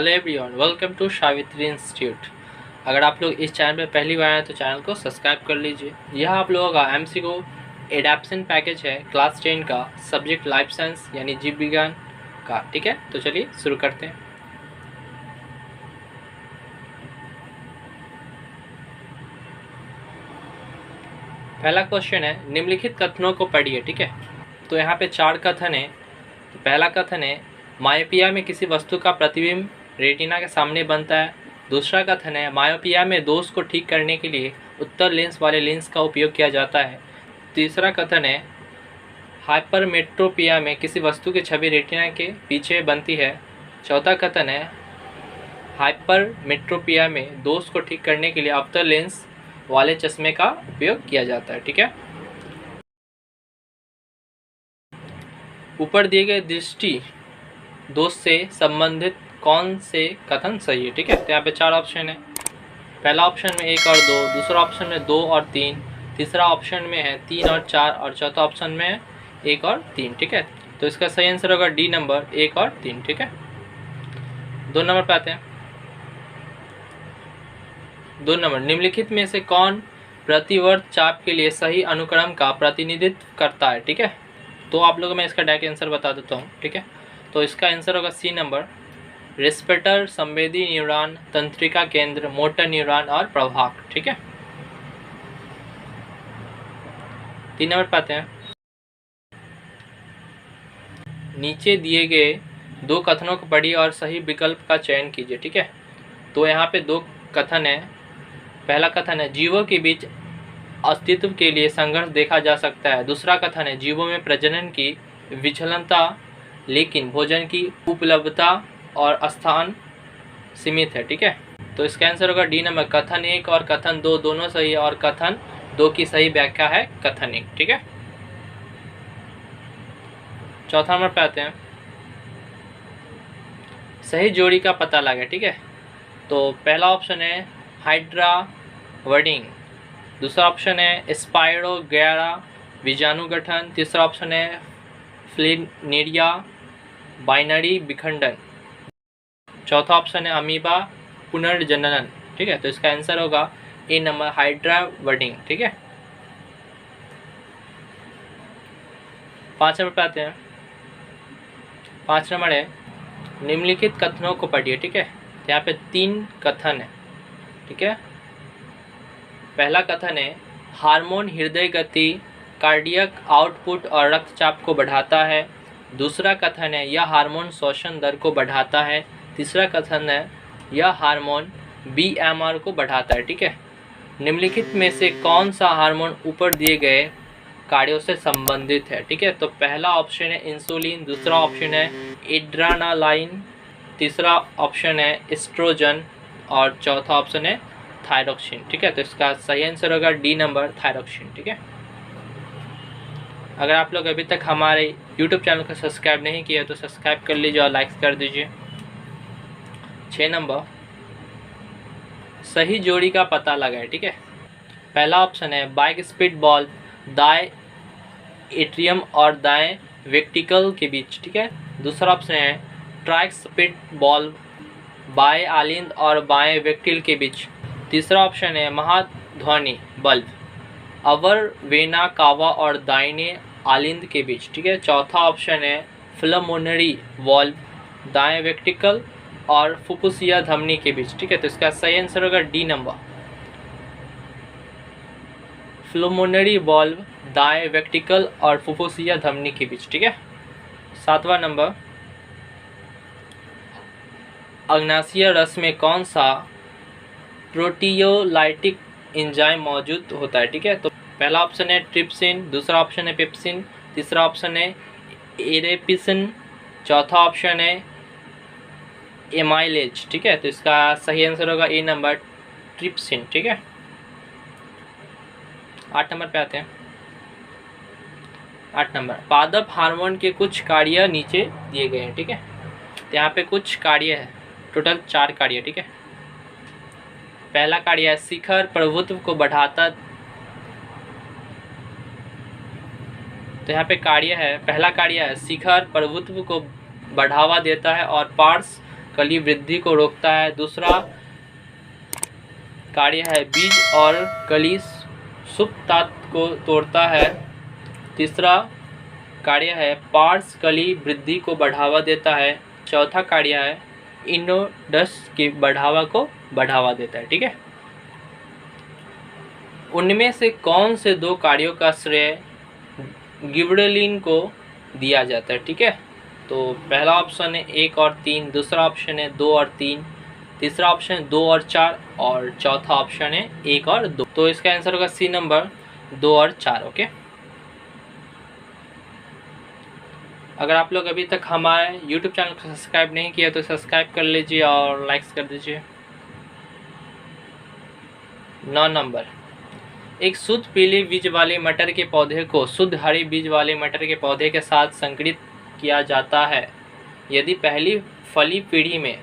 Hello everyone, welcome to Savitri institute. अगर आप लोग इस चैनल पे पहली बार आए तो चैनल को सब्सक्राइब कर लीजिए। यह आप लोगों का एमसीक्यू एडेप्शन पैकेज है क्लास 10 का, सब्जेक्ट लाइफ साइंस यानी जीव विज्ञान का। ठीक है, तो चलिए शुरू करते हैं। पहला क्वेश्चन है, निम्नलिखित कथनों को पढ़िए। ठीक है, तो यहाँ पे 4 कथन है। तो पहला कथन है, मायोपिया में किसी वस्तु का प्रतिबिंब रेटिना के सामने बनता है। दूसरा कथन है, मायोपिया में दोष को ठीक करने के लिए उत्तर लेंस वाले लेंस का उपयोग किया जाता है। तीसरा कथन है, हाइपरमेट्रोपिया में किसी वस्तु की छवि रेटिना के पीछे बनती है। चौथा कथन है, हाइपरमेट्रोपिया में दोष को ठीक करने के लिए अवतल लेंस वाले चश्मे का उपयोग किया जाता है। ठीक है, ऊपर दिए गए दृष्टि दोष से संबंधित कौन से कथन सही है। ठीक है, तो यहाँ पे 4 ऑप्शन है। पहला ऑप्शन में 1 और 2, दूसरा ऑप्शन में 2 और 3, तीसरा ऑप्शन में है 3 और 4 और चौथा ऑप्शन में है 1 और 3। ठीक है, तो इसका सही आंसर होगा डी नंबर 1 और 3। ठीक है, 2 नंबर पे आते हैं। 2 नंबर, निम्नलिखित में से कौन प्रतिवर्त चाप के लिए सही अनुक्रम का प्रतिनिधित्व करता है। ठीक है, तो आप लोगों को मैं इसका डायरेक्ट आंसर बता देता हूँ। ठीक है, तो इसका आंसर होगा सी नंबर, रेस्पेटर, संवेदी न्यूरॉन, तंत्रिका केंद्र, मोटर न्यूरॉन और प्रवाहक। ठीक है, 3 नंबर पाते हैं। नीचे दिए गए 2 कथनों को पढ़िए और सही विकल्प का चयन कीजिए। ठीक है, तो यहाँ पे 2 कथन है। पहला कथन है, जीवों के बीच अस्तित्व के लिए संघर्ष देखा जा सकता है। दूसरा कथन है, जीवों में प्रजनन की विचलनता लेकिन भोजन की उपलब्धता और स्थान सीमित है। ठीक है, तो इसका आंसर होगा डी नंबर, कथन 1 और कथन 2 दोनों सही है और कथन 2 की सही व्याख्या है कथन 1। ठीक है, चौथा नंबर पे आते हैं, सही जोड़ी का पता लगा। ठीक है, तो पहला ऑप्शन है हाइड्रा वर्डिंग, दूसरा ऑप्शन है स्पायरोगैरा बीजाणु गठन, तीसरा ऑप्शन है फ्लिनेरिया बाइनरी विखंडन, चौथा ऑप्शन है अमीबा पुनर्जनन। ठीक है, तो इसका आंसर होगा ए नंबर, हाइड्रा वर्डिंग। ठीक है, 5 नंबर पे आते हैं। 5 नंबर है, निम्नलिखित कथनों को पढ़िए। ठीक है, तो यहाँ पे 3 कथन है। ठीक है, पहला कथन है, हार्मोन हृदय गति, कार्डियक आउटपुट और रक्तचाप को बढ़ाता है। दूसरा कथन है, यह हार्मोन श्वसन दर को बढ़ाता है। तीसरा कथन है, यह हार्मोन बीएमआर को बढ़ाता है। ठीक है, निम्नलिखित में से कौन सा हार्मोन ऊपर दिए गए कार्यों से संबंधित है। ठीक है, तो पहला ऑप्शन है इंसुलिन, दूसरा ऑप्शन है एड्रेनालाइन, तीसरा ऑप्शन है एस्ट्रोजन और चौथा ऑप्शन है थायरोक्सिन। ठीक है, तो इसका सही आंसर होगा डी नंबर, थायरोक्सिन। ठीक है, अगर आप लोग अभी तक हमारे YouTube चैनल को सब्सक्राइब नहीं किया तो सब्सक्राइब कर लीजिए और लाइक कर दीजिए। 6 नंबर, सही जोड़ी का पता लगाए। ठीक है, पहला ऑप्शन है बाइक स्पीड बॉल दाएं एट्रियम और दाएं वेंट्रिकल के बीच। ठीक है, दूसरा ऑप्शन है ट्राइक स्पीड बॉल बाएं आलिंद और बाएं वेंट्रिकल के बीच। तीसरा ऑप्शन है महाध्वनि बल्ब अवर वेना कावा और दाहिने आलिंद के बीच। ठीक है, चौथा ऑप्शन है फ्लमोनरी वॉल्व दाएं वेंट्रिकल और फुफ्फुसिया धमनी के बीच। ठीक है, तो इसका सही आंसर होगा डी नंबर, फ्लमोनरी वॉल्व दाएं वेंट्रिकल और फुफ्फुसिया धमनी के बीच। ठीक है, 7वां नंबर, अग्नाशयी रस में कौन सा प्रोटियोलाइटिक एंजाइम मौजूद होता है। ठीक है, तो पहला ऑप्शन है ट्रिप्सिन, दूसरा ऑप्शन है पेप्सिन, तीसरा ऑप्शन है एरेपिसिन, चौथा ऑप्शन है एमाइलेज। ठीक है, तो इसका सही आंसर होगा ए नंबर, ट्रिप्सिन। ठीक है, 8 नंबर पे आते हैं। 8 नंबर, पादप हार्मोन के कुछ कार्य नीचे दिए गए हैं। ठीक है, तो यहाँ पे कुछ कार्य है, टोटल 4 कार्य। ठीक है, पहला कार्य है शिखर प्रभुत्व को बढ़ाता। तो यहाँ पे कार्य है, पहला कार्य है शिखर प्रभुत्व को बढ़ावा देता है और पार्श्व कली वृद्धि को रोकता है। दूसरा कार्य है बीज और कली सुप्तांत को तोड़ता है। तीसरा कार्य है पार्श्व कली वृद्धि को बढ़ावा देता है। चौथा कार्य है इनोडस की बढ़ावा को बढ़ावा देता है। ठीक है, उनमें से कौन से दो कार्यों का श्रेय गिबरेलिन को दिया जाता है? ठीक है, तो पहला ऑप्शन है 1 और 3, दूसरा ऑप्शन है 2 और 3, तीसरा ऑप्शन है 2 और 4 और चौथा ऑप्शन है 1 और 2। तो इसका आंसर होगा सी नंबर 2 और 4। ओके, अगर आप लोग अभी तक हमारे YouTube चैनल को सब्सक्राइब नहीं किया तो सब्सक्राइब कर लीजिए और लाइक्स कर दीजिए। 9 नंबर, एक शुद्ध पीले बीज वाले मटर के पौधे को शुद्ध हरे बीज वाले मटर के पौधे के साथ संकरित किया जाता है यदि पहली फली पीढ़ी में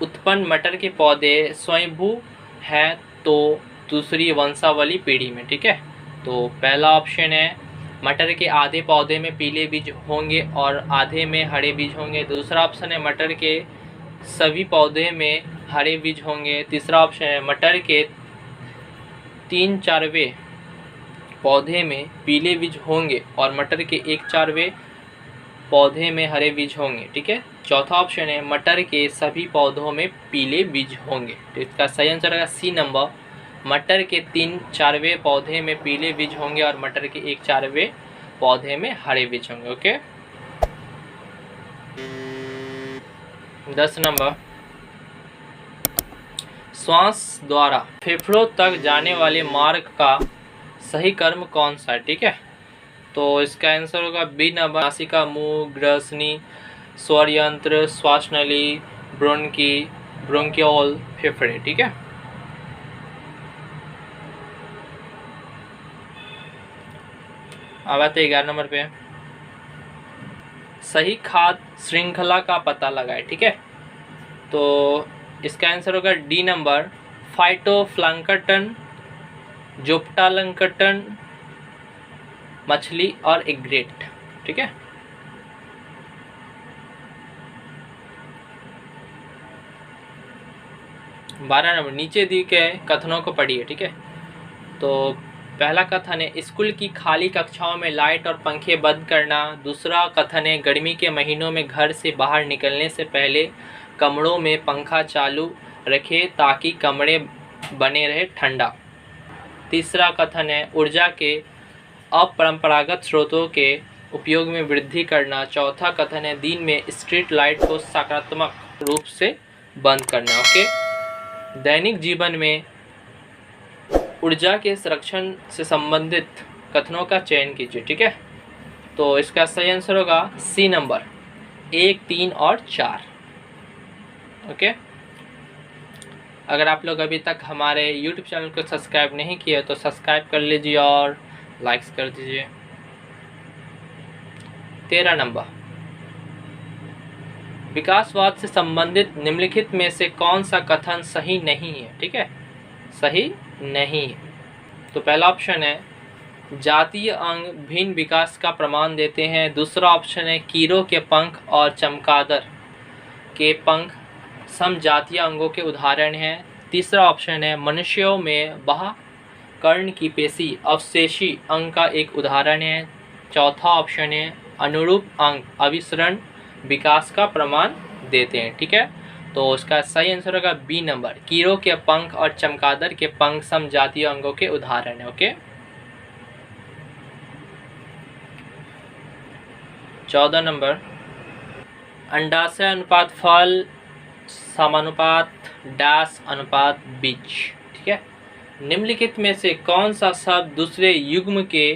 उत्पन्न मटर के पौधे स्वयंभू हैं तो दूसरी वंशावली पीढ़ी में। ठीक है, तो पहला ऑप्शन है मटर के आधे पौधे में पीले बीज होंगे और आधे में हरे बीज होंगे। दूसरा ऑप्शन है मटर के सभी पौधे में हरे बीज होंगे। तीसरा ऑप्शन है मटर के 3/4 पौधे में पीले बीज होंगे और मटर के 1/4 पौधे में हरे बीज होंगे। ठीक है, चौथा ऑप्शन है मटर के सभी पौधों में पीले बीज होंगे। तो इसका सही आंसर है सी नंबर, मटर के 3/4 पौधे में पीले बीज होंगे और मटर के 1/4 पौधे में हरे बीज होंगे। ओके, 10 नंबर, श्वास द्वारा फेफड़ों तक जाने वाले मार्ग का सही कर्म कौन सा है? ठीक है, तो इसका आंसर होगा बी नंबर, नासिका, मुंह, ग्रसनी, स्वर यंत्र, श्वासनली, ब्रोंकी, ब्रोंकियोल, फेफड़े। ठीक है, अब आते 11 नंबर पे, सही खाद्य श्रृंखला का पता लगाए। ठीक है, तो इसका आंसर होगा डी नंबर, फाइटोप्लैंक्टन, जोप्टालंक्टन, मछली और एग्रेट। ठीक है, बारह नंबर, नीचे दी के कथनों को पढ़िए। ठीक है, तो पहला कथन है स्कूल की खाली कक्षाओं में लाइट और पंखे बंद करना। दूसरा कथन है गर्मी के महीनों में घर से बाहर निकलने से पहले कमरों में पंखा चालू रखें ताकि कमरे बने रहे ठंडा। तीसरा कथन है ऊर्जा के अपरंपरागत स्रोतों के उपयोग में वृद्धि करना। चौथा कथन है दिन में स्ट्रीट लाइट को सकारात्मक रूप से बंद करना। ओके, दैनिक जीवन में ऊर्जा के संरक्षण से संबंधित कथनों का चयन कीजिए। ठीक है, तो इसका सही आंसर होगा सी नंबर 1, 3 और 4। ओके, अगर आप लोग अभी तक हमारे YouTube चैनल को सब्सक्राइब नहीं किए तो सब्सक्राइब कर लीजिए और लाइक्स कर दीजिए। 13 नंबर, विकासवाद से संबंधित निम्नलिखित में से कौन सा कथन सही नहीं है? ठीक है, सही नहीं है। तो पहला ऑप्शन है जातीय अंग भिन्न विकास का प्रमाण देते हैं। दूसरा ऑप्शन है कीड़ों के पंख और चमगादड़ के पंख समजातीय अंगों के उदाहरण हैं। तीसरा ऑप्शन है मनुष्यों में बाह्य कर्ण की पेशी अवशेषी अंग का एक उदाहरण है। चौथा ऑप्शन है अनुरूप अंग अभिसरण विकास का प्रमाण देते हैं। ठीक है, तो उसका सही आंसर होगा बी नंबर, कीड़ों के पंख और चमगादड़ के पंख समजातीय अंगों के उदाहरण है। ओके, 14 नंबर, अंडाशय अनुपात फल समानुपात डैश अनुपात बीज। ठीक है, निम्नलिखित में से कौन सा शब्द दूसरे युग्म के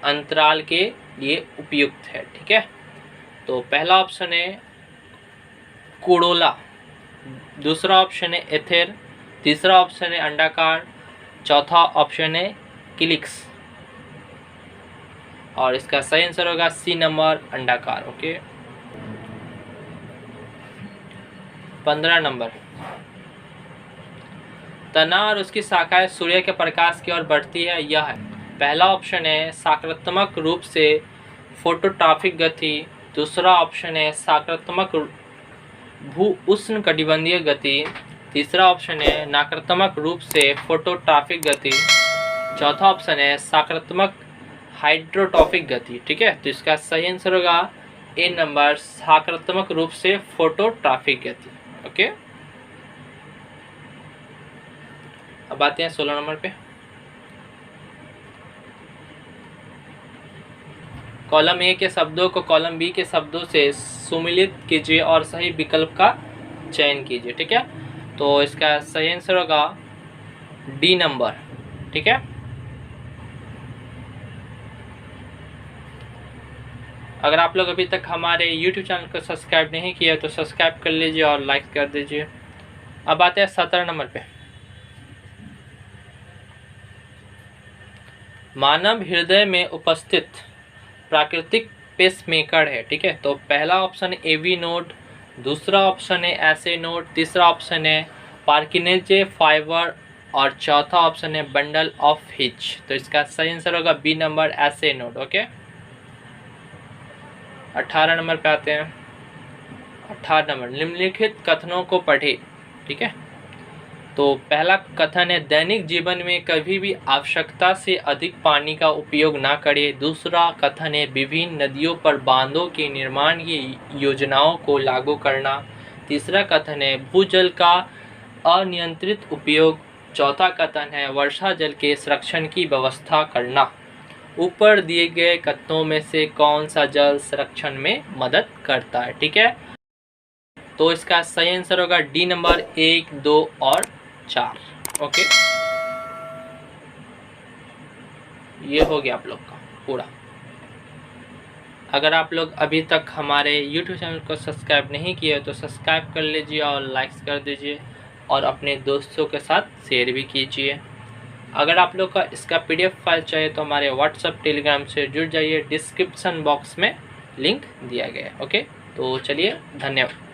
अंतराल के लिए उपयुक्त है? ठीक है, तो पहला ऑप्शन है कोरोला, दूसरा ऑप्शन है एथेर, तीसरा ऑप्शन है अंडाकार, चौथा ऑप्शन है किलिक्स और इसका सही आंसर होगा सी नंबर अंडाकार। ओके, 15 नंबर, तना और उसकी शाखाएं सूर्य के प्रकाश की ओर बढ़ती है। यह है पहला ऑप्शन है सकारात्मक रूप से फोटोट्रॉपिक गति, दूसरा ऑप्शन है सकारात्मक भू उष्ण कटिबंधीय गति, तीसरा ऑप्शन है नकारात्मक रूप से फोटोट्रॉपिक गति, चौथा ऑप्शन है सकारात्मक हाइड्रोट्रॉपिक गति। ठीक है, तो इसका सही आंसर होगा ए नंबर, सकारात्मक रूप से फोटोट्रॉपिक गति। ओके, अब आते हैं 16 नंबर पे। कॉलम ए के शब्दों को कॉलम बी के शब्दों से सुमिलित कीजिए और सही विकल्प का चयन कीजिए। ठीक है, तो इसका सही आंसर होगा डी नंबर। ठीक है, अगर आप लोग अभी तक हमारे YouTube चैनल को सब्सक्राइब नहीं किया तो सब्सक्राइब कर लीजिए और लाइक कर दीजिए। अब आते हैं 17 नंबर पे। मानव हृदय में उपस्थित प्राकृतिक पेसमेकर है। ठीक है, तो पहला ऑप्शन है एवी नोड, दूसरा ऑप्शन है एसए नोड, तीसरा ऑप्शन है पार्किनेजे फाइबर और चौथा ऑप्शन है बंडल ऑफ हिच। तो इसका सही आंसर होगा B number, SA node. Okay, 18 number पे आते हैं। 18 नंबर, निम्नलिखित कथनों को पढ़े। ठीक है, तो पहला कथन है दैनिक जीवन में कभी भी आवश्यकता से अधिक पानी का उपयोग ना करें। दूसरा कथन है विभिन्न नदियों पर बांधों के निर्माण की योजनाओं को लागू करना। तीसरा कथन है भूजल का अनियंत्रित उपयोग। चौथा कथन है वर्षा जल के संरक्षण की व्यवस्था करना। ऊपर दिए गए कथनों में से कौन सा जल संरक्षण में मदद करता है? ठीक है, तो इसका सही आंसर होगा डी नंबर 1, 2 और 4। ओके, ये हो गया आप लोग का पूरा। अगर आप लोग अभी तक हमारे YouTube चैनल को सब्सक्राइब नहीं किए तो सब्सक्राइब कर लीजिए और लाइक्स कर दीजिए और अपने दोस्तों के साथ शेयर भी कीजिए। अगर आप लोग का इसका PDF फाइल चाहिए तो हमारे WhatsApp टेलीग्राम से जुड़ जाइए, डिस्क्रिप्शन बॉक्स में लिंक दिया गया है। ओके, तो चलिए, धन्यवाद।